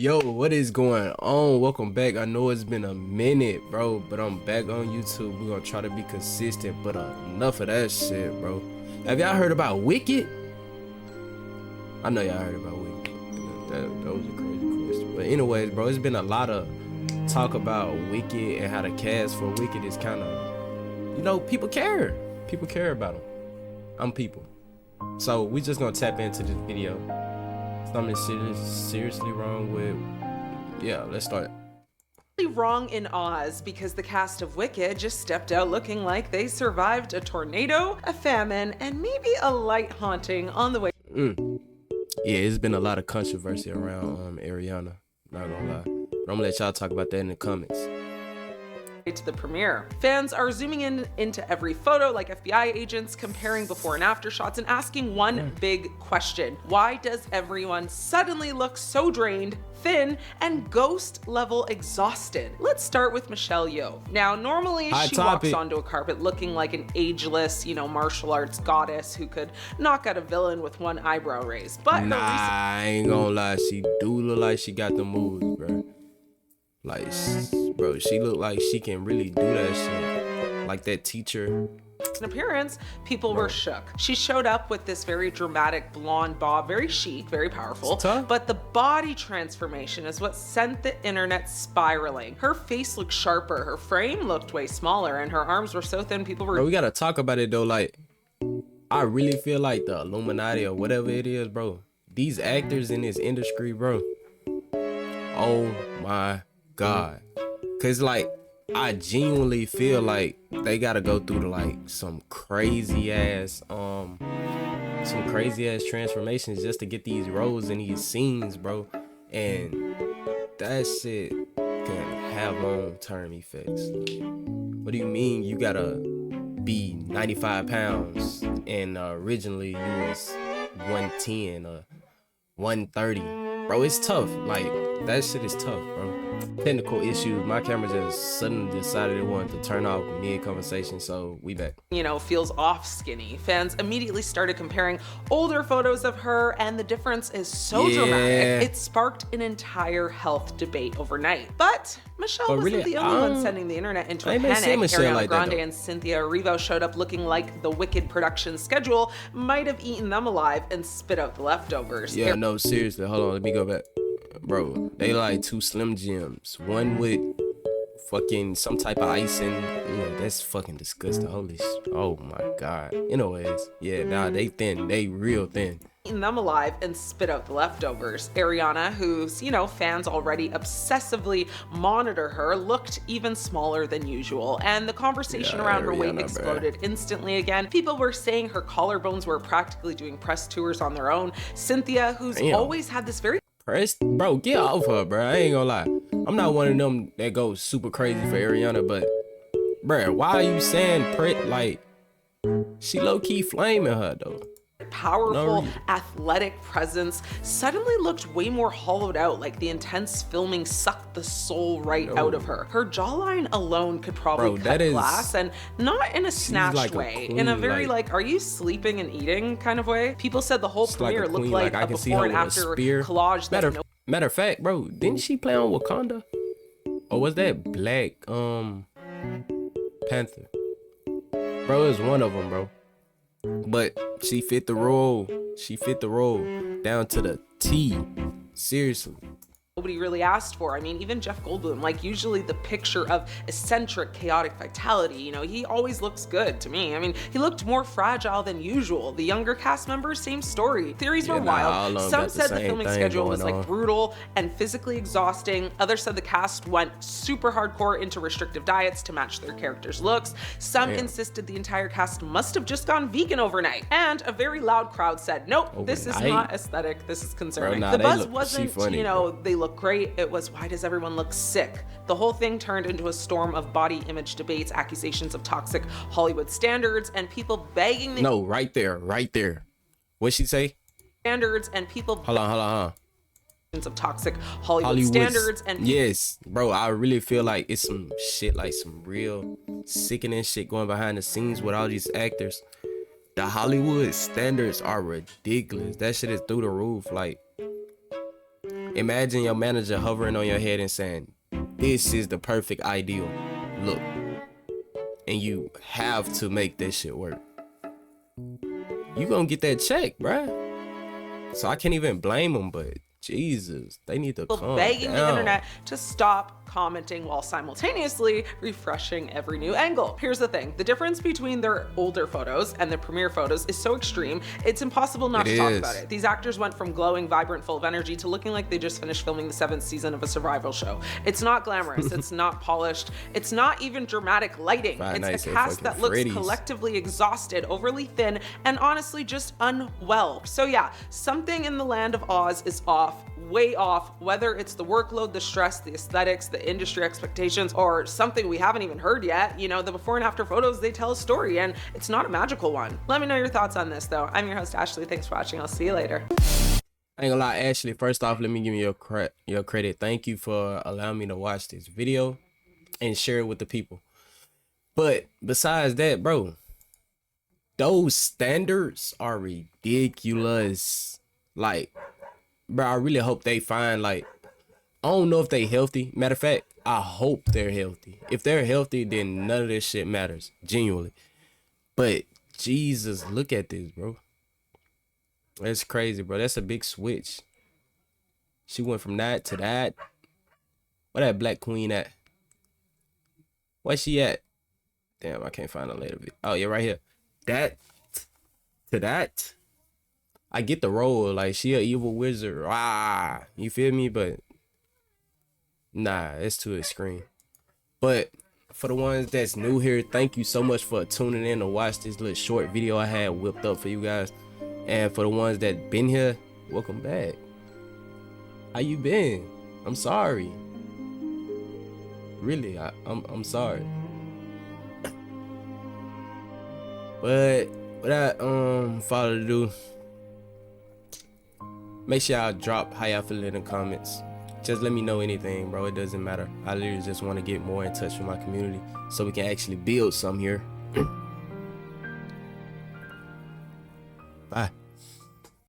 Yo, what is going on? Welcome back. I know it's been a minute, bro, but I'm back on YouTube. We're gonna try to be consistent, but enough of that shit, bro. Have y'all heard about Wicked? I know y'all heard about Wicked. That was a crazy question. But anyways, bro, it's been a lot of talk about Wicked and how the cast for Wicked is kind of, people care. People care about them. I'm people. So we just gonna tap into this video. Something seriously wrong with, let's start. Wrong in Oz because the cast of Wicked just stepped out looking like they survived a tornado, a famine, and maybe a light haunting on the way. Yeah, it's been a lot of controversy around Ariana, not gonna lie. But I'm gonna let y'all talk about that in the comments. To the premiere. Fans are zooming into every photo like FBI agents, comparing before and after shots and asking one big question. Why does everyone suddenly look so drained, thin, and ghost level exhausted? Let's start with Michelle Yeoh. Now, normally she walks onto a carpet looking like an ageless, martial arts goddess who could knock out a villain with one eyebrow raise. But I ain't gonna lie, she do look like she got the moves, bro. Like, bro, she look like she can really do that shit. Like that teacher. In appearance, people were shook. She showed up with this very dramatic blonde bob, very chic, very powerful. But the body transformation is what sent the internet spiraling. Her face looked sharper, her frame looked way smaller, and her arms were so thin people were— Bro, we gotta talk about it though. Like, I really feel like the Illuminati or whatever it is, bro. These actors in this industry, bro. Oh my God. Cause like, I genuinely feel like they gotta go through some crazy ass transformations just to get these roles in these scenes, bro. And that shit can have long-term effects. What do you mean you gotta be 95 pounds and originally you was 110 or 130? Bro, it's tough. Like, that shit is tough, bro. Technical issues. My camera just suddenly decided it wanted to turn off mid-conversation, so we back. Feels off skinny. Fans immediately started comparing older photos of her, and the difference is so dramatic, it sparked an entire health debate overnight. But Michelle wasn't the only one sending the internet into a panic. Ariana Grande and Cynthia erivo showed up looking like the Wicked production schedule might have eaten them alive and spit out the leftovers. Yeah, no, seriously, hold on, let me go back. Bro, they like two Slim Jims. One with fucking some type of icing. Yeah, that's fucking disgusting. Holy shit. Oh my God. Anyways, yeah, nah, they thin. They real thin. Eating them alive and spit out the leftovers. Ariana, whose, fans already obsessively monitor her, looked even smaller than usual. And the conversation around her weight exploded instantly again. People were saying her collarbones were practically doing press tours on their own. Cynthia, who's always had this very— Bro, get off her, bro. I ain't gonna lie. I'm not one of them that goes super crazy for Ariana, but bro, why are you saying like she low-key flaming her though? Powerful, athletic presence suddenly looked way more hollowed out, like the intense filming sucked the soul out of her. Her jawline alone could probably cut glass, and not in a snatched way, in a very are you sleeping and eating kind of way. People said the whole premiere looked like a before and after collage. Matter of fact, bro, didn't she play on Wakanda? Or was that Black Panther? Bro, it was one of them, bro. But she fit the role. She fit the role down to the T. Seriously. Nobody really asked for. I mean, even Jeff Goldblum, usually the picture of eccentric, chaotic vitality, he always looks good to me. I mean, he looked more fragile than usual. The younger cast members, same story. Theories were wild. Some said the filming schedule was brutal and physically exhausting. Others said the cast went super hardcore into restrictive diets to match their characters' looks. Some insisted the entire cast must have just gone vegan overnight. And a very loud crowd said, nope, this is not aesthetic. This is concerning. The buzz wasn't, they look great. It was, why does everyone look sick? The whole thing turned into a storm of body image debates, accusations of toxic Hollywood standards, and people begging the— No, right there. What'd she say? Standards and people— Hold on. Of toxic Hollywood standards and— Yes, bro, I really feel like it's some shit, some real sickening shit going behind the scenes with all these actors. The Hollywood standards are ridiculous. That shit is through the roof. Imagine your manager hovering on your head and saying, this is the perfect ideal look. And you have to make this shit work. You gonna get that check, bruh. So I can't even blame them, but Jesus, they need to calm begging down. the internet to stop commenting while simultaneously refreshing every new angle. Here's the thing, the difference between their older photos and the premiere photos is so extreme, it's impossible not to talk about it. These actors went from glowing, vibrant, full of energy to looking like they just finished filming the 7th season of a survival show. It's not glamorous, it's not polished, it's not even dramatic lighting. It's a cast that looks collectively exhausted, overly thin, and honestly just unwell. So yeah, something in the land of Oz is off, way off, whether it's the workload, the stress, the aesthetics, the industry expectations, or something we haven't even heard yet. You know, the before and after photos, they tell a story, and it's not a magical one. Let me know your thoughts on this though. I'm your host, Ashley. Thanks for watching. I'll see you later. I ain't gonna lie, Ashley, first off, let me give you your credit. Thank you for allowing me to watch this video and share it with the people. But besides that, bro, those standards are ridiculous. Like, bro, I really hope they find, like, I don't know if they healthy. Matter of fact, I hope they're healthy. If they're healthy, then none of this shit matters, genuinely. But Jesus, look at this, bro. That's crazy, bro. That's a big switch. She went from that to that. Where that black queen at? Where's she at? Damn, I can't find her later. Oh, yeah, right here. That to that. I get the role, like she an evil wizard. Ah, you feel me? But nah, it's too extreme. But for the ones that's new here, thank you so much for tuning in to watch this little short video I had whipped up for you guys. And for the ones that been here, welcome back. How you been? I'm sorry. Really, I'm sorry. But without further ado, make sure y'all drop how y'all feel in the comments. Just let me know anything, bro. It doesn't matter. I literally just want to get more in touch with my community so we can actually build something here. Bye.